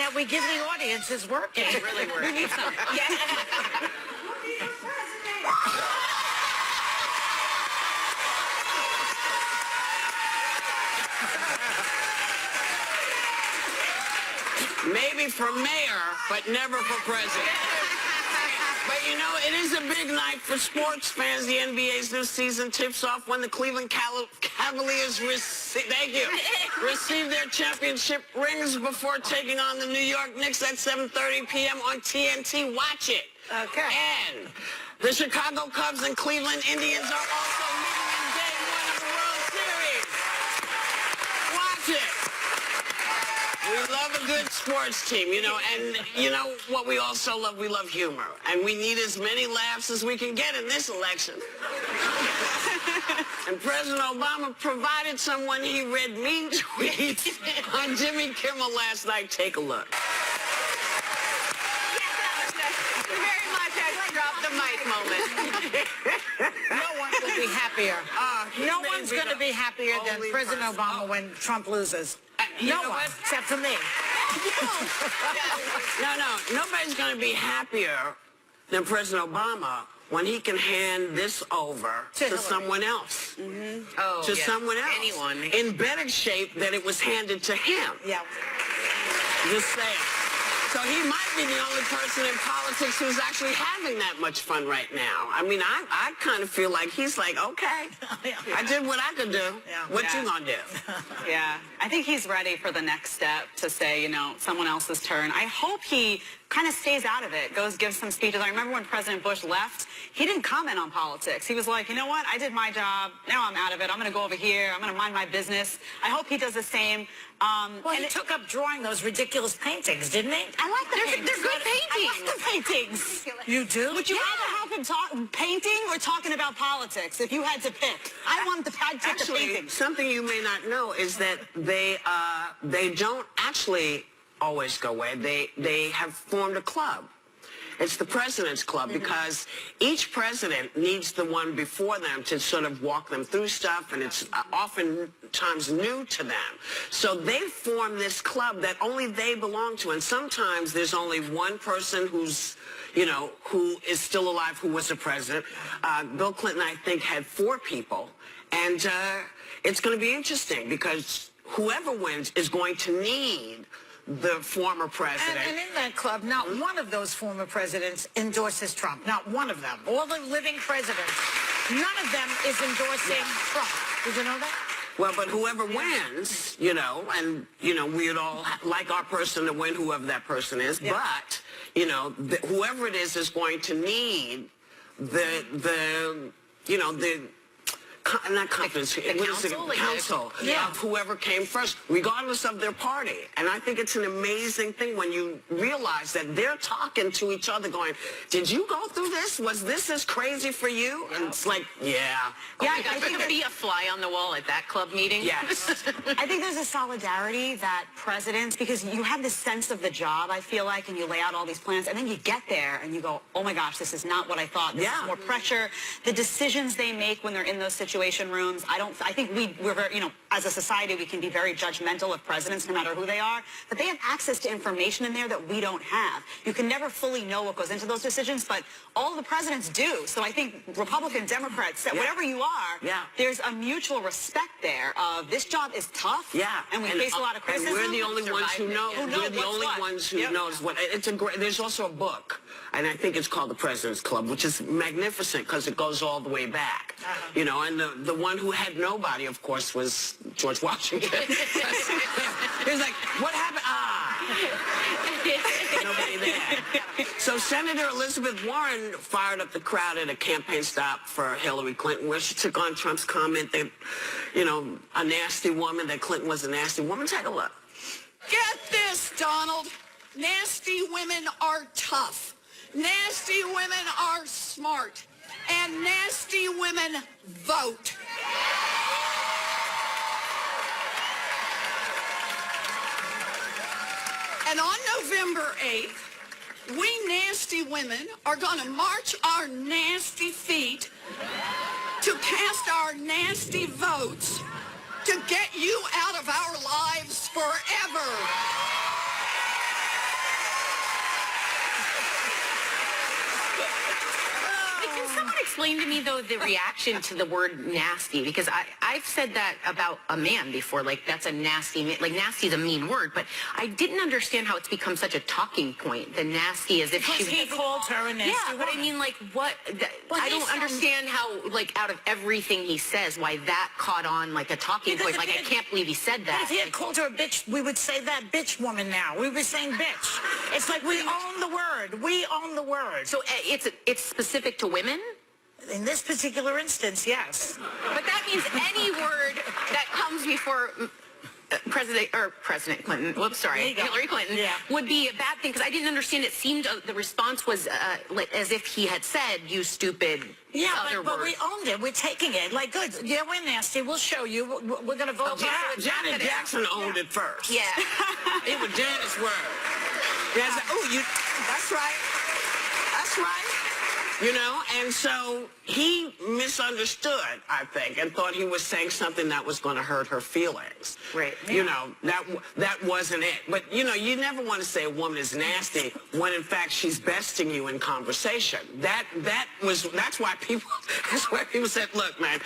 that we give the audience is working. It really works. We need some. Yeah. Maybe for mayor, but never for president. But you know, it is a big night for sports fans. The NBA's new season tips off when the Cleveland Cavaliers receive their championship rings before taking on the New York Knicks at 7:30 p.m. on TNT. Watch it. Okay. And the Chicago Cubs and Cleveland Indians are also meeting in Day 1 of the World Series. Watch it. We love a good sports team, you know, and you know what we also love? We love humor. And we need as many laughs as we can get in this election. And President Obama provided some when he read mean tweets on Jimmy Kimmel last night. Take a look. Very much a drop the mic moment. No one will be happier. No one's going to be happier than only President person. Obama when Trump loses. You No know one, what? except for me. No, nobody's going to be happier than President Obama when he can hand this over to Hillary. someone else. Oh, To yeah. someone else. Anyone. In better shape than it was handed to him. Yeah. Just saying. So he might be the only person in politics who's actually having that much fun right now. I mean, I kind of feel like he's like, okay, I did what I could do. Yeah. What you Yeah. gonna do? Yeah, I think he's ready for the next step to say, you know, someone else's turn. I hope he kind of stays out of it, gives some speeches. I remember when President Bush left, he didn't comment on politics. He was like, you know what, I did my job, now I'm out of it, I'm going to go over here, I'm going to mind my business. I hope he does the same. Well, he took up drawing those ridiculous paintings, didn't he? I like the paintings. they're good I like the paintings. You do? Would you rather have him talk painting or talking about politics if you had to pick? I'd pick the Actually, painting. something you may not know is that they don't actually always go away. They have formed a club. It's the President's Club because each president needs the one before them to sort of walk them through stuff, and it's oftentimes new to them. So they form this club that only they belong to, and sometimes there's only one person who's, you know, who is still alive who was the president. Bill Clinton, I think, had 4 people, and it's going to be interesting because whoever wins is going to need the former president. And in that club, not one of those former presidents endorses Trump. Not one of them. All the living presidents, none of them is endorsing Trump. Did you know that? Well, but whoever wins, you know, and, you know, we'd all like our person to win, whoever that person is. Yeah. But, you know, whoever it is going to need the you know, not confidence, the what is it? council? Like Council Yeah. of whoever came first, regardless of their party. And I think it's an amazing thing when you realize that they're talking to each other going, did you go through this? Was this as crazy for you? And it's like, yeah. Yeah, I think to be a fly on the wall at that club meeting. Yes. I think there's a solidarity that presidents, because you have this sense of the job, I feel like, and you lay out all these plans, and then you get there and you go, oh my gosh, this is not what I thought. This is more pressure. The decisions they make when they're in those situation rooms, I think we're very, you know, as a society, we can be very judgmental of presidents, no matter who they are, but they have access to information in there that we don't have. You can never fully know what goes into those decisions, but all the presidents do. So I think Republican, Democrats, whatever you are, there's a mutual respect there of this job is tough, and we face a lot of criticism. And we're the only ones who know. We're the only ones who knows what. It's a great. There's also a book, and I think it's called The President's Club, which is magnificent because it goes all the way back. You know, and the one who had nobody, of course, was George Washington. He was like, what happened? Nobody there. So Senator Elizabeth Warren fired up the crowd at a campaign stop for Hillary Clinton, where she took on Trump's comment that, you know, a nasty woman, that Clinton was a nasty woman. Take a look. Get this, Donald. Nasty women are tough. Nasty women are smart. And nasty women vote. And on November 8th, we nasty women are going to march our nasty feet to cast our nasty votes to get you out of our lives forever. explain to me, though, the reaction to the word nasty? Because I've said that about a man before, like, that's a nasty, like, nasty is a mean word, but I didn't understand how it's become such a talking point, the nasty, as if Because he called her a nasty Yeah, but I woman. mean, like, what, Well, I he don't sounds- understand how, like, out of everything he says, why that caught on like a talking Because point. Like, if I he- can't believe he said But that. if he had called her a bitch, we would say that bitch woman now. We would saying bitch. It's like we own the word. We own the word. So it's specific to women? In this particular instance, yes. But that means any word that comes before President Clinton, whoops, There sorry, you go. Hillary Clinton, Yeah. would be a bad thing, because I didn't understand. It seemed the response was like, as if he had said, you stupid Yeah, other but we words. owned it. We're taking it. Like, good. Yeah, we're nasty. We'll show you. We're going to vote. Okay. for it. Janet Jackson owned it first. Yeah. It was Janet's word. That's right. That's right. You know, and so he misunderstood, I think, and thought he was saying something that was going to hurt her feelings. Right. You know, that wasn't it. But, you know, you never want to say a woman is nasty when, in fact, she's besting you in conversation. That's why people said, look, man,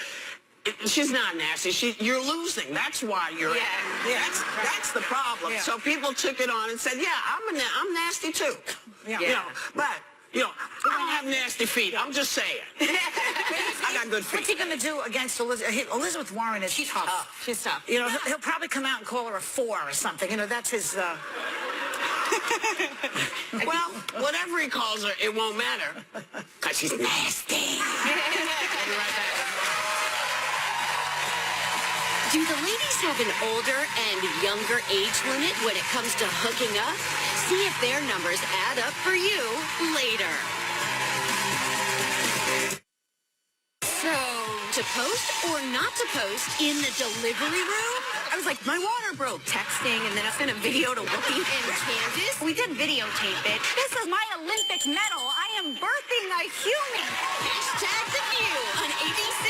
she's not nasty. You're losing. That's why you're. Yeah. That's the problem. Yeah. So people took it on and said, yeah, I'm nasty too. Yeah. You know, but I don't have nasty feet. I'm just saying. I got good feet. What's he going to do against Elizabeth? Elizabeth Warren is tough. She's tough. You know, he'll probably come out and call her a 4 or something. You know, that's his... Well, whatever he calls her, it won't matter. Because she's nasty. Do the ladies have an older and younger age limit when it comes to hooking up? See if their numbers add up for you later. So, to post or not to post in the delivery room? I was like, my water broke. Texting, and then I sent a video to Whoopi And Candace? We did videotape it. This is my Olympic medal. I am birthing a human. Hashtag The View on ABC.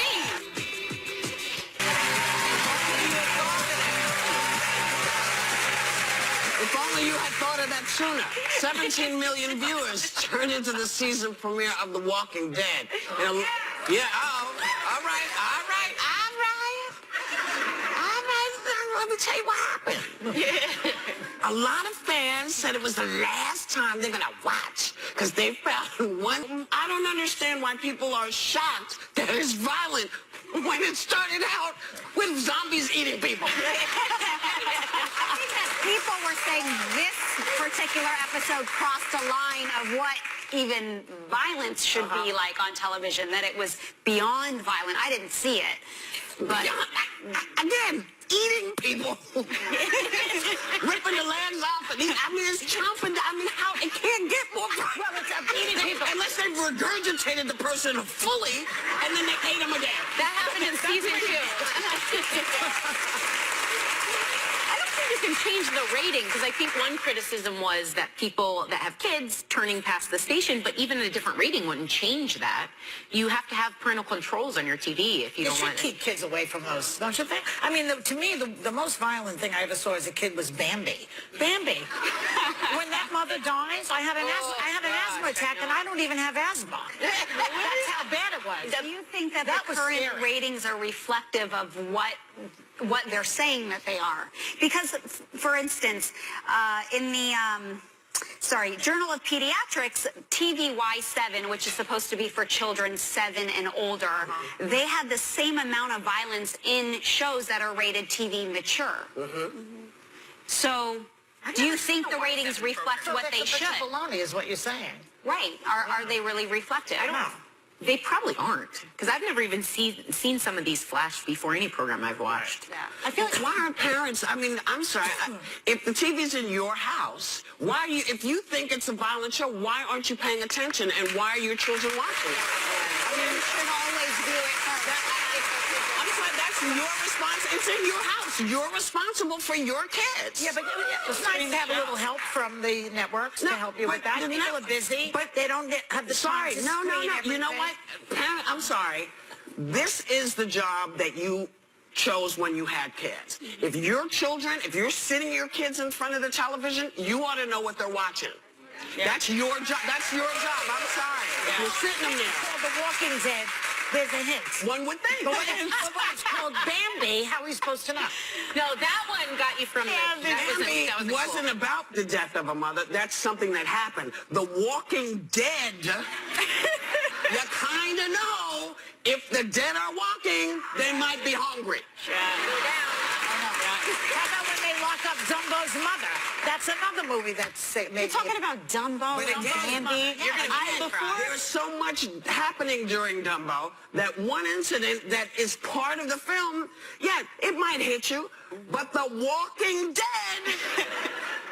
If only you had thought of that sooner. 17 million viewers turned into the season premiere of The Walking Dead. All right. Let me tell you what happened. A lot of fans said it was the last time they're going to watch because they found one. I don't understand why people are shocked that it's violent when it started out with zombies eating people. People were saying this particular episode crossed a line of what even violence should be like on television, that it was beyond violent. I didn't see it. But Again, eating people. Ripping the legs off. It's chomping. How? It can't get more violent. Well, it's eating people. Unless they regurgitated the person fully, and then they ate them again. That happened in season 2. I don't think you can change the rating, because I think one criticism was that people that have kids turning past the station, but even a different rating wouldn't change that. You have to have parental controls on your TV if you You don't should want keep kids away from those, don't you think? I mean, to me, the most violent thing I ever saw as a kid was Bambi. Bambi. When that mother dies, I had an asthma attack, and I don't even have asthma. That's how bad it was. do you think that That the was current scary. ratings are reflective of what they're saying that they are? Because, for instance, in the Journal of Pediatrics, TVY7, which is supposed to be for children 7 and older, they had the same amount of violence in shows that are rated TV mature. So, do you think the ratings reflect what they That's should? baloney is what you're saying. Right. Are they really reflective? I don't know. They probably aren't, because I've never even seen some of these flash before any program I've watched. Yeah. I feel like, why aren't parents, I'm sorry, if the TV's in your house, if you think it's a violent show, why aren't you paying attention, and why are your children watching it? You should always do it first. I'm sorry, that's your response. It's in your house. You're responsible for your kids. Yeah, but it's nice to have a little help from the networks to help you with that. People are busy, but they don't have the time to No. screen You know everything. what? Parent, I'm sorry. This is the job that you chose when you had kids. If you're sitting your kids in front of the television, you ought to know what they're watching. That's your job. That's your job. I'm sorry. You're sitting them there. Well, The Walking Dead, there's a hint. One would think. But when it's called Bambi, how are we supposed to know? No, that one got you from the. Bambi wasn't about the death of a mother. That's something that happened. The Walking Dead, you kind of know if the dead are walking, they might be hungry. How about when they lock up Dumbo's mother? That's another movie that's You're maybe. talking about Dumbo But and again, Bambi. There's so much happening during Dumbo that one incident that is part of the film, yeah, it might hit you, but The Walking Dead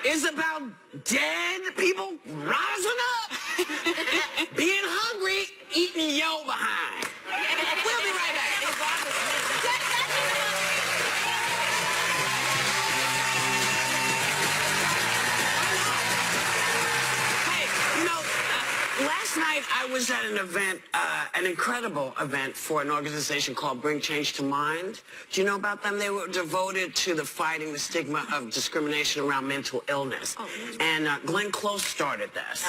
is about dead people rising up, being hungry, eating yo behind. We'll be right back. Last night I was at an event, an incredible event for an organization called Bring Change to Mind. Do you know about them? They were devoted to fighting the stigma of discrimination around mental illness. And Glenn Close started this.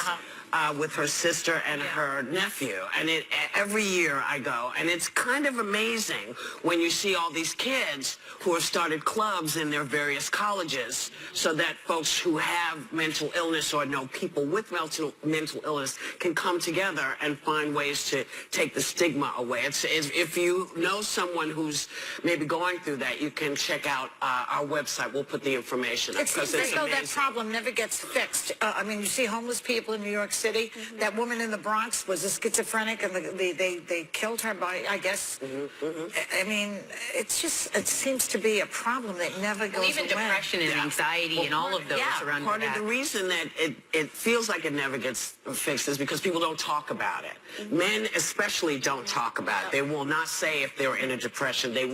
With her sister and her nephew. And every year I go, and it's kind of amazing when you see all these kids who have started clubs in their various colleges so that folks who have mental illness or know people with mental illness can come together and find ways to take the stigma away. If you know someone who's maybe going through that, you can check out our website. We'll put the information up. It seems as though that problem never gets fixed. I mean, you see homeless people in New York City. That woman in the Bronx was a schizophrenic, and they killed her by, I guess. I mean, it seems to be a problem that never goes even away. depression and anxiety and all of those around part that. of the reason that it feels like it never gets fixed is because people don't talk about it. Men especially don't talk about it. They will not say if they're in a depression. They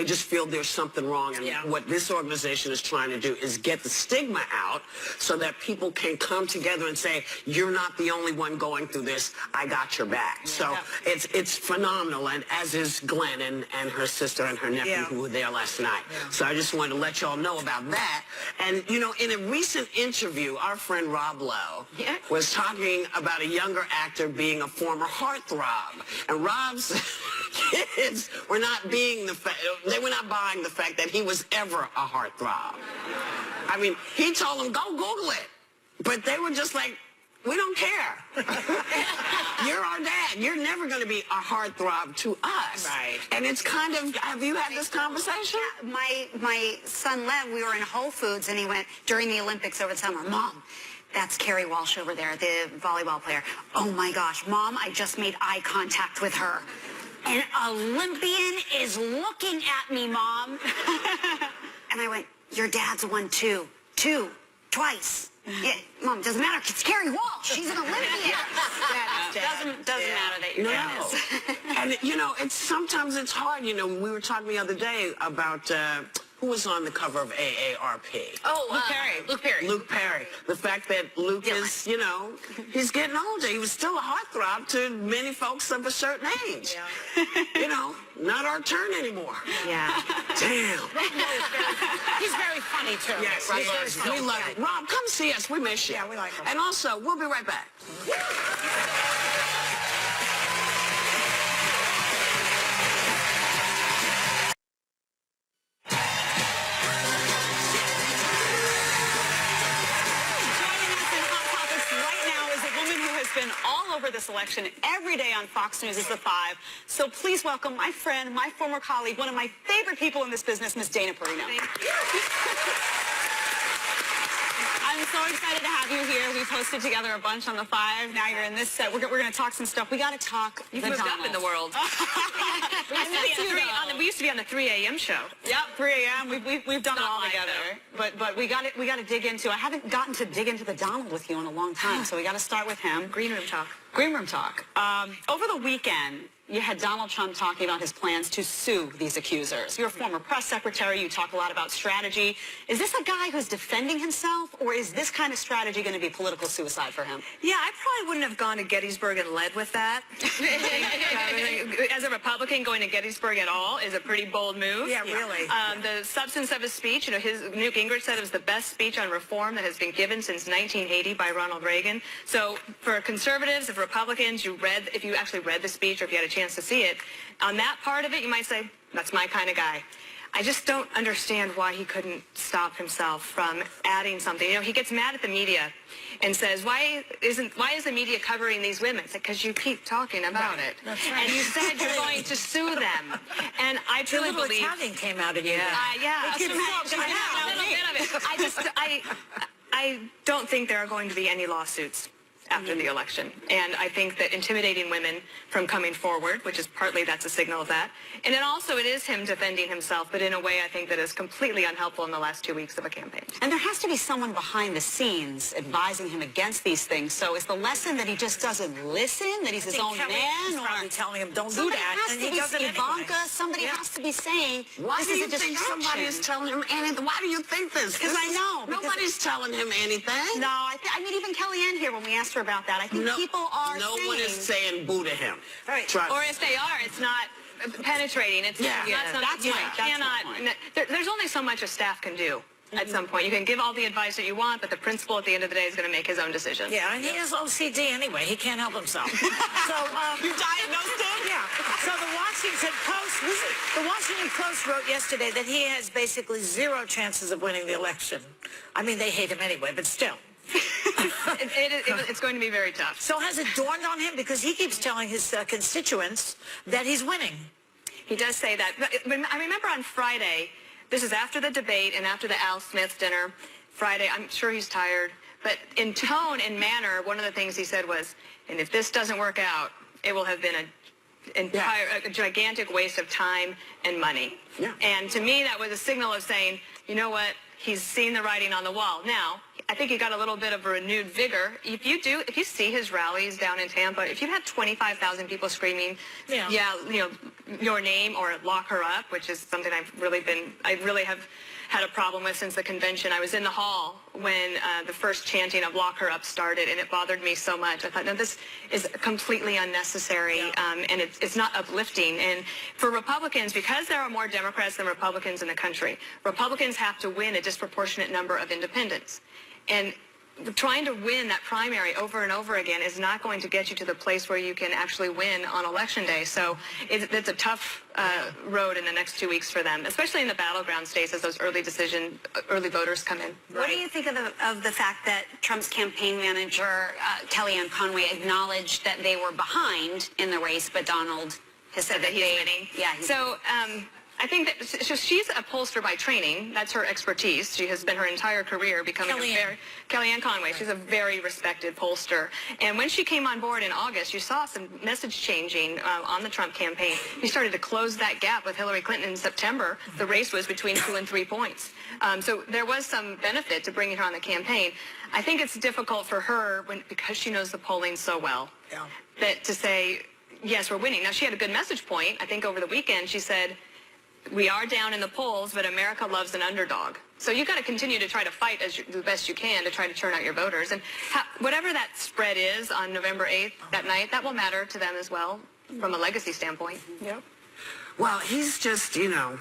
just feel there's something wrong. And what this organization is trying to do is get the stigma out so that people can come together and say, you're not the only one going through this. I got your back. So it's phenomenal, and as is Glenn and her sister and her nephew who were there last night. So I just wanted to let y'all know about that. And, you know, in a recent interview, our friend Rob Lowe was talking about a younger actor being a former heartthrob. And Rob's kids were not buying the fact that he was ever a heartthrob. I mean, he told them, go Google it. But they were just like, we don't care. You're our dad. You're never going to be a heartthrob to us. Right. And it's kind of, have you had this conversation? My son Lev, we were in Whole Foods, and he went during the Olympics over the summer, Mom, that's Carrie Walsh over there, the volleyball player. Oh my gosh, Mom, I just made eye contact with her. An Olympian is looking at me, Mom. And I went, your dad's won two, twice. Yeah, Mom, doesn't matter. It's Carrie Walsh. She's an Olympian. Doesn't matter that your dad is. And, you know, sometimes it's hard. You know, we were talking the other day about who was on the cover of AARP. Oh, Luke Perry. Luke Perry. The fact that Luke is, you know, he's getting older. He was still a heartthrob to many folks of a certain age. You know, not our turn anymore. Yeah. Damn. He's very funny, too. Yes, we love it. Rob, come see us. We miss you. Yeah, we like him. And also, we'll be right back. Been all over this election every day on Fox News is The Five. So please welcome my friend, my former colleague, one of my favorite people in this business, Miss Dana Perino. I'm so excited to have you here. We posted together a bunch on The Five. Now you're in this set. We're going to talk some stuff. We got to talk. You've moved up in the world. We used to be on the 3 a.m. show. Yep, 3 a.m. We've done it all together. But we got to dig into. I haven't gotten to dig into the Donald with you in a long time, so we got to start with him. Green room talk. Green room talk. Over the weekend, you had Donald Trump talking about his plans to sue these accusers. You're a former press secretary. You talk a lot about strategy. Is this a guy who's defending himself, or is this kind of strategy going to be political suicide for him? Yeah, I probably wouldn't have gone to Gettysburg and led with that. As a Republican, going to Gettysburg at all is a pretty bold move. Yeah, really. The substance of his speech, Newt Gingrich said it was the best speech on reform that has been given since 1980 by Ronald Reagan. So for conservatives, if Republicans, if you actually read the speech or if you had a chance to see it, on that part of it, you might say, that's my kind of guy. I just don't understand why he couldn't stop himself from adding something. You know, he gets mad at the media and says, why is the media covering these women? It's like, because you keep talking about it. That's right. And you said you're going to sue them. And I The truly little believe... Italian came out of you. yeah. It came out. A little bit of it. I don't think there are going to be any lawsuits after the election. And I think that intimidating women from coming forward, which is partly that's a signal of that. And then also it is him defending himself, but in a way I think that is completely unhelpful in the last 2 weeks of a campaign. And there has to be someone behind the scenes advising him against these things. So is the lesson that he just doesn't listen, that he's his own Kelly man? is probably telling him, don't do Somebody that, has and to he be does it Ivanka. anyway. Somebody has to be saying, Why this do is you a think distraction. somebody is telling him anything? Why do you think this? 'Cause I know, because- Nobody's telling him anything. No, I mean, even Kellyanne here, when we asked her about that, I think people are no saying... one is saying boo to him. Right. Trust Or if they are, it's not penetrating. It's not something that's you right. That's cannot... my point. There's only so much a staff can do at some point. You can give all the advice that you want, but the principal at the end of the day is going to make his own decision. Yeah, and he has OCD anyway. He can't help himself. So You diagnosed him? yeah. So the Washington Post wrote yesterday that he has basically 0 chances of winning the election. I mean, they hate him anyway, but still. It's going to be very tough. So has it dawned on him? Because he keeps telling his constituents that he's winning. He does say that. But I remember on Friday, this is after the debate and after the Al Smith dinner. Friday, I'm sure he's tired. But in tone and manner, one of the things he said was, and if this doesn't work out, it will have been a gigantic waste of time and money. Yeah. And to me, that was a signal of saying, you know what, he's seen the writing on the wall. Now, I think he got a little bit of a renewed vigor. If you see his rallies down in Tampa, if you had 25,000 people screaming, your name or lock her up, which is something I really have had a problem with since the convention. I was in the hall when the first chanting of lock her up started, and it bothered me so much. I thought, no, this is completely unnecessary, and it's not uplifting. And for Republicans, because there are more Democrats than Republicans in the country, Republicans have to win a disproportionate number of independents. And trying to win that primary over and over again is not going to get you to the place where you can actually win on Election Day. So it's a tough road in the next 2 weeks for them, especially in the battleground states as those early voters come in. What do you think of the fact that Trump's campaign manager, Kellyanne Conway, acknowledged that they were behind in the race, but Donald has said that he's winning? Yeah. So I think that she's a pollster by training. That's her expertise. She has spent her entire career becoming Kellyanne Conway. She's a very respected pollster. And when she came on board in August, you saw some message changing on the Trump campaign. He started to close that gap with Hillary Clinton in September. The race was between 2 and 3 points. So there was some benefit to bringing her on the campaign. I think it's difficult for her because she knows the polling so well that to say, yes, we're winning. Now, she had a good message point. I think over the weekend she said, we are down in the polls, but America loves an underdog. So you've got to continue to try to fight the best you can to try to turn out your voters. And whatever that spread is on November 8th, that night, that will matter to them as well from a legacy standpoint. Yep. Well, he's just, I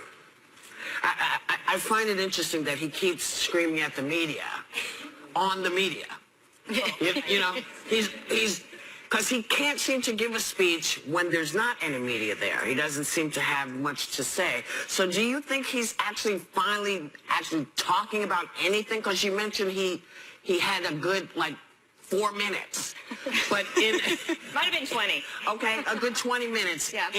find it interesting that he keeps screaming at the media, on the media. He's because he can't seem to give a speech when there's not any media there. He doesn't seem to have much to say. So do you think he's finally talking about anything? Because you mentioned he had a good, 4 minutes. But Might have been 20. Okay, a good 20 minutes. Yeah.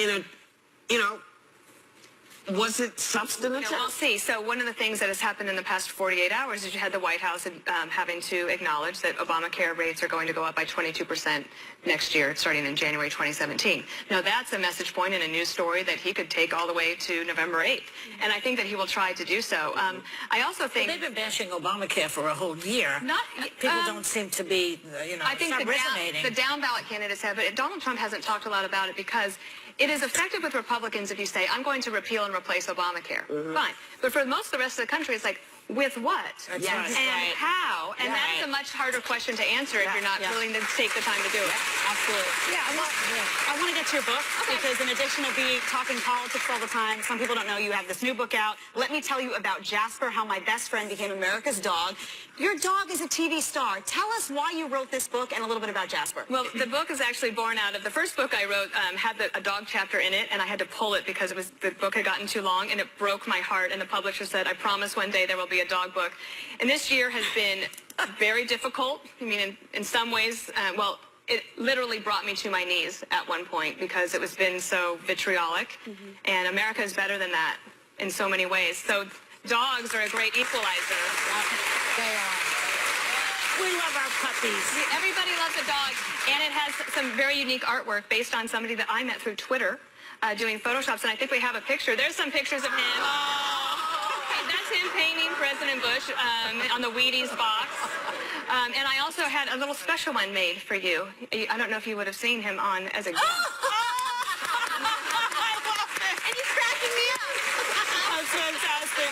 Was it substantive? We'll see. So one of the things that has happened in the past 48 hours is you had the White House having to acknowledge that Obamacare rates are going to go up by 22% next year, starting in January 2017. Now, that's a message point in a news story that he could take all the way to November 8th. And I think that he will try to do so. I also think... They've been bashing Obamacare for a whole year. People don't seem to be, I think it's not resonating. the down ballot candidates have, but Donald Trump hasn't talked a lot about it because it is effective with Republicans if you say, I'm going to repeal and replace Obamacare. Fine. But for most of the rest of the country, it's like, with what? That's right. And how? And that's a much harder question to answer if you're not willing to take the time to do it. Absolutely. Yeah, well, I want to get to your book because in addition to talking politics all the time, some people don't know you have this new book out. Let me tell you about Jasper, How My Best Friend Became America's Dog. Your dog is a TV star. Tell us why you wrote this book and a little bit about Jasper. Well, the book is actually born out of the first book I wrote had a dog chapter in it, and I had to pull it because the book had gotten too long, and it broke my heart. And the publisher said, I promise one day there will be a dog book. And this year has been very difficult. I mean, in some ways, it literally brought me to my knees at one point because it was been so vitriolic. And America is better than that in so many ways. So dogs are a great equalizer. They are. We love our puppies. Everybody loves a dog, and it has some very unique artwork based on somebody that I met through Twitter doing Photoshops, and I think we have a picture. There's some pictures of him. That's him painting President Bush on the Wheaties box. And I also had a little special one made for you. I don't know if you would have seen him on as a guest. And he's cracking me up. That's fantastic.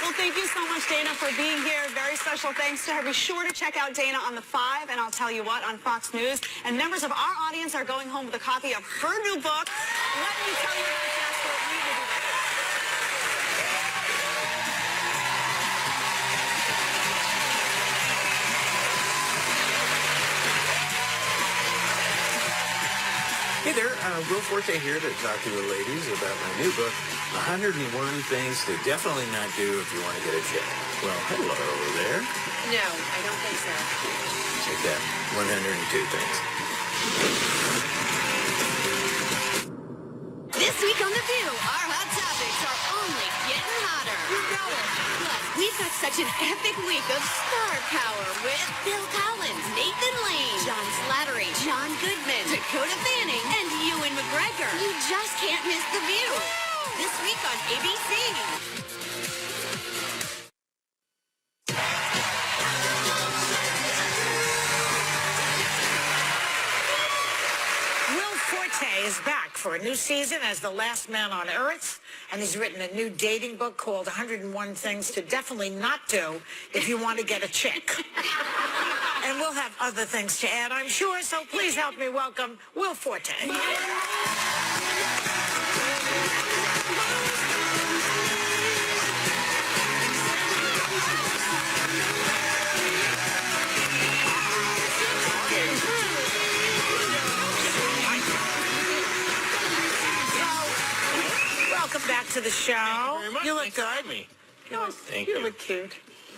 Well, thank you so much, Dana, for being here. Very special thanks to her. Be sure to check out Dana on The 5, and I'll tell you what, on Fox News. And members of our audience are going home with a copy of her new book. Let me tell you about Jasper. We will be right back. Hey there, Will Forte here to talk to the ladies about my new book, 101 Things to Definitely Not Do If You Want to Get a Chick. Well, hello there. No, I don't think so. Check that, 102 things. This week on The View, our hot topics are only getting hotter. You know it. Plus, we've got such an epic week of star power with Bill Collins, Nathan Lane, John Slattery, John Goodman, Dakota Fanning, and Ewan McGregor. You just can't miss The View. This week on ABC. Is back for a new season as the last man on Earth, and he's written a new dating book called 101 Things to Definitely Not Do If You Want to Get a Chick. And we'll have other things to add, I'm sure, so please help me welcome Will Forte. Welcome back to the show. You look good. Thank You you. look cute.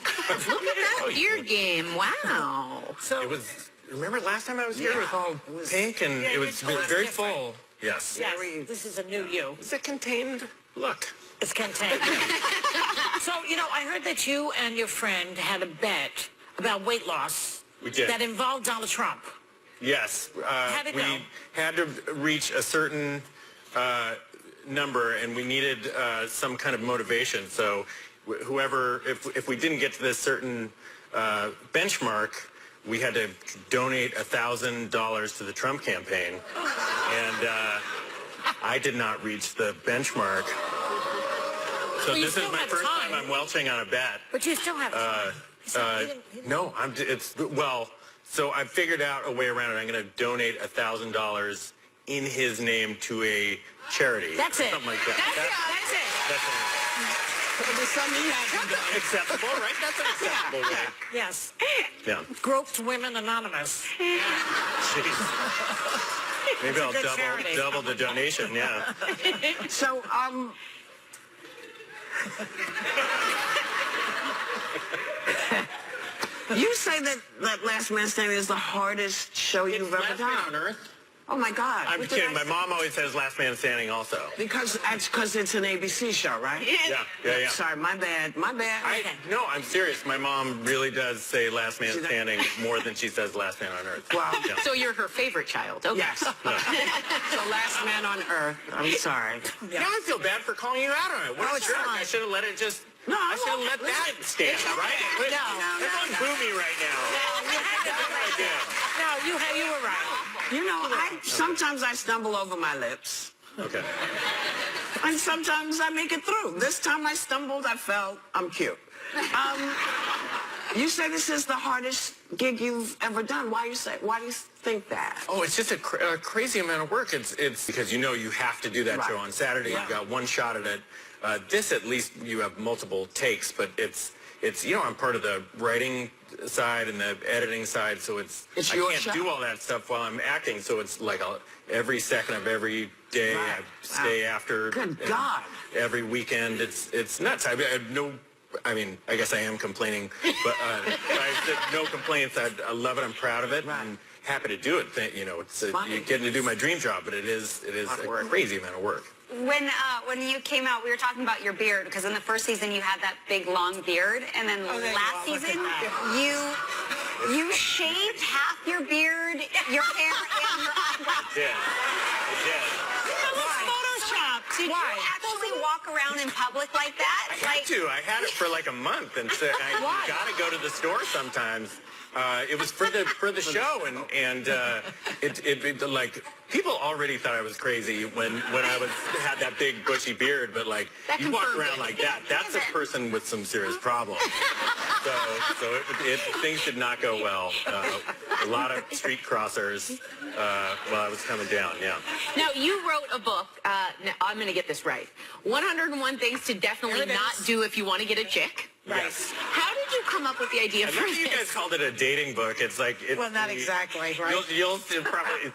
Look at that ear game. Wow. So It was, remember last time I was here, it was all pink and yeah, it was your color's very different. full. Yes. yes, this is a new you. It's a contained look. It's contained. So, I heard that you and your friend had a bet about weight loss. We did. That involved Donald Trump. Yes. How'd it we go? had to reach a certain number, and we needed some kind of motivation. So whoever, if we didn't get to this certain benchmark, we had to donate $1,000 to the Trump campaign. And I did not reach the benchmark. So Well, you this is still my have first time. time I'm welching on a bet. But you still have time. No, so I figured out a way around it. I'm going to donate $1,000 in his name to a charity. That's it. Something like that. That's it. That's acceptable, right? That's an acceptable way. Yes. Yeah. Groped Women Anonymous. Jeez. Maybe I'll good charity. double the donation, yeah. So, you say that Last Man Standing is the hardest show you've ever Last Man on done. Earth Oh my God. I'm What did kidding. I My say? mom always says Last Man Standing also. Because it's an ABC show, right? Yeah. Sorry, my bad. No, I'm serious. My mom really does say Last Man She does. Standing more than she says Last Man on Earth. Wow. Yeah. So you're her favorite child. Okay. Yes. So Last Man on Earth. I'm sorry. Now I feel bad for calling you out on it. What a it's jerk. fine. I should have let it just... No, I should have let that stand, right? Everyone boo me right now. No, you were right. You know, sometimes I stumble over my lips. Okay. And sometimes I make it through. This time I stumbled, I fell. I'm cute. You say this is the hardest gig you've ever done. Why do you think that? Oh, it's just a crazy amount of work. It's because you know you have to do that Right. show on Saturday. Yeah. You've got one shot at it. This, at least, you have multiple takes, but it's I'm part of the writing side and the editing side, so It's I your can't show. do all that stuff while I'm acting. So it's like every second of every day Right. I stay after. Good and God. Every weekend, it's nuts. I have no. I mean, I guess I am complaining, but I said no complaints. I love it. I'm proud of it. Right. And happy to do it. It's Funny. you're getting to do my dream job, but it is a crazy amount of work. When you came out, we were talking about your beard, because in the first season you had that big long beard, and then there you last go. Look at season that. you shaved half your beard, your hair, and your eyebrows. Yeah, it did. Photoshop. Did you actually walk around in public like that? I had it for like a month, and so I got to go to the store sometimes. It was for the show, and it like people already thought I was crazy when I had that big bushy beard, but like That you walk confirmed around it. like that, that's a person with some serious problems. So things did not go well. A lot of street crossers while I was coming down. Yeah. Now, you wrote a book. Now, I'm going to get this right. 101 Things to Definitely There it Not is. Do If You Want to Get a Chick. Yes. How did you come up with the idea I for think you guys this? called it a dating book. It's like Well, not exactly, right? You'll probably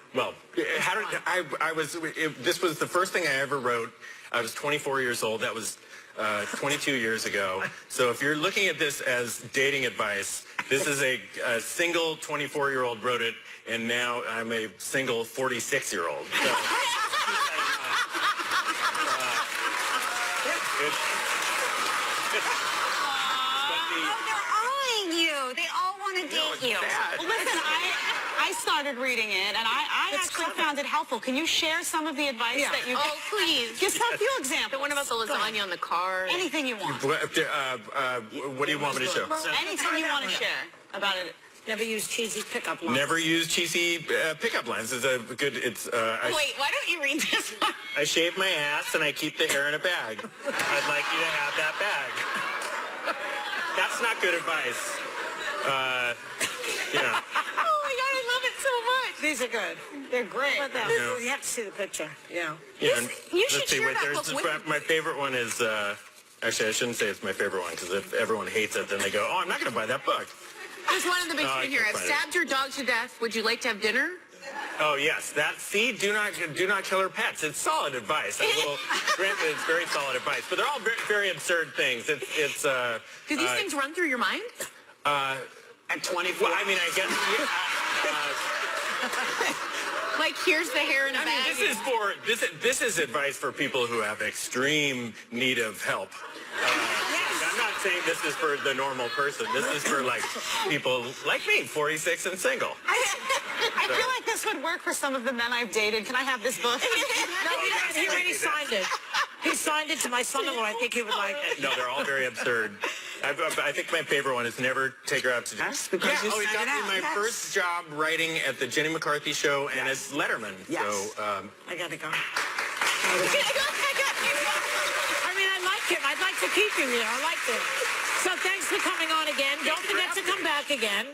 how did I was this was the first thing I ever wrote. I was 24 years old. That was 22 years ago. So if you're looking at this as dating advice, this is a single 24-year-old wrote it, and now I'm a single 46-year-old. So, They're eyeing you. They all want to date you. bad. Well, listen, I started reading it, and I actually found it helpful. Can you share some of the advice that you Oh, please. Just a few examples. The one about the lasagna on the car. Anything you want. what do you want me to show? Anything you want to share about it. Never use cheesy pickup lines. Never use cheesy pickup lines. It's a good. Wait, why don't you read this one? I shave my ass and I keep the hair in a bag. I'd like you to have that bag. That's not good advice. Yeah. Oh my God, I love it so much. These are good. They're great. What the Yeah. You have to see the picture. Yeah. Yeah, and you should let's see, share wait, that there's book with- my favorite one is actually I shouldn't say it's my favorite one because if everyone hates it, then they go, oh, I'm not going to buy that book. There's one in the No, I basement here. can't I've find it. stabbed your dog to death. Would you like to have dinner? Oh yes, that. See, do not kill her pets. It's solid advice. Granted, it's very solid advice, but they're all very, very absurd things. It's Do these things run through your mind? At 24. Well, I mean, I guess. Like, here's the hair in a I mean, bag. this is advice for people who have extreme need of help. I'm not saying this is for the normal person. This is for like people like me, 46 and single. I feel like this would work for some of the men I've dated. Can I have this book? No, he already signed it. He signed it to my son-in-law. I think he would like it. No, they're all very absurd. I think my favorite one is never take her out to dinner. Yes, because you he said got it out, me my yes. first job writing at the Jenny McCarthy show and as Letterman. Yes. So I gotta go. I mean, I like him. I'd like to keep him here. I like him. So thanks for coming on again. Don't forget to come back again.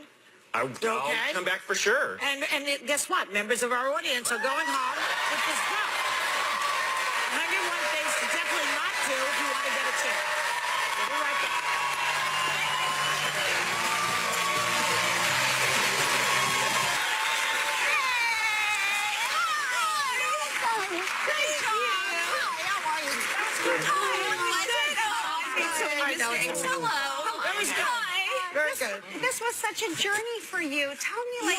I'll Okay. come back for sure. And guess what? Members of our audience are going home with this book. 101 things to definitely not do if you want to get a chick. We'll be right back. Hello. Very good. This was such a journey for you. Tell me, like,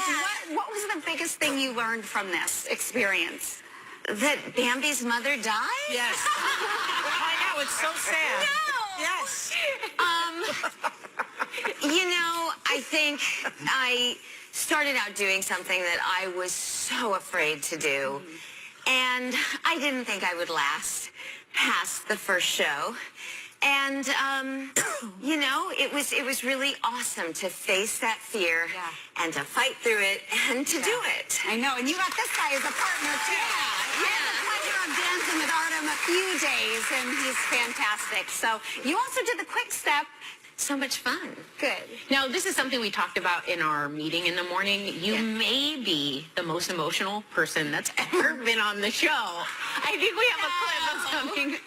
What was the biggest thing you learned from this experience? That Bambi's mother died? Yes. I know, it's so sad. No. Yes. You know, I think I started out doing something that I was so afraid to do. And I didn't think I would last past the first show. And, you know, it was really awesome to face that fear and to fight through it and to do it. I know, and you got this guy as a partner, too. I had the pleasure of dancing with Artem a few days, and he's fantastic. So you also did the quick step. So much fun. Good. Now, this is something we talked about in our meeting in the morning. You may be the most emotional person that's ever been on the show. I think we have a clip of something.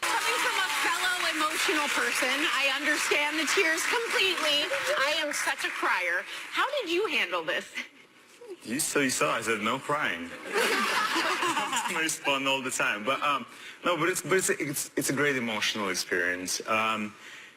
Coming from a fellow emotional person, I understand the tears completely. I am such a crier. How did you handle this? You saw. I said no crying. I respond all the time, but no, but it's a great emotional experience.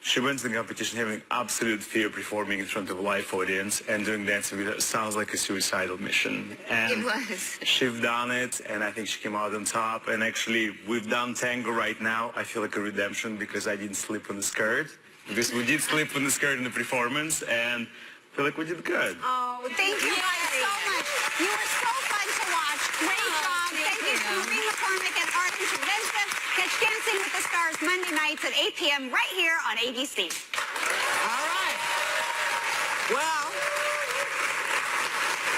She went to the competition having absolute fear performing in front of a live audience, and doing dancing with her sounds like a suicidal mission. And It was. she's done it, and I think she came out on top. And actually, we've done tango right now. I feel like a redemption because I didn't slip on the skirt. Because we did slip on the skirt in the performance, and I feel like we did good. Oh, thank you guys so much. You were so fun to watch. Great job. Thank you to Marie McCormick and Artem Shevchenko. Catch Dancing with the Stars Monday nights at 8 p.m. right here on ABC. All right. Well,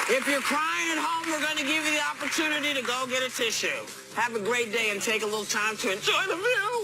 if you're crying at home, we're going to give you the opportunity to go get a tissue. Have a great day and take a little time to enjoy the view.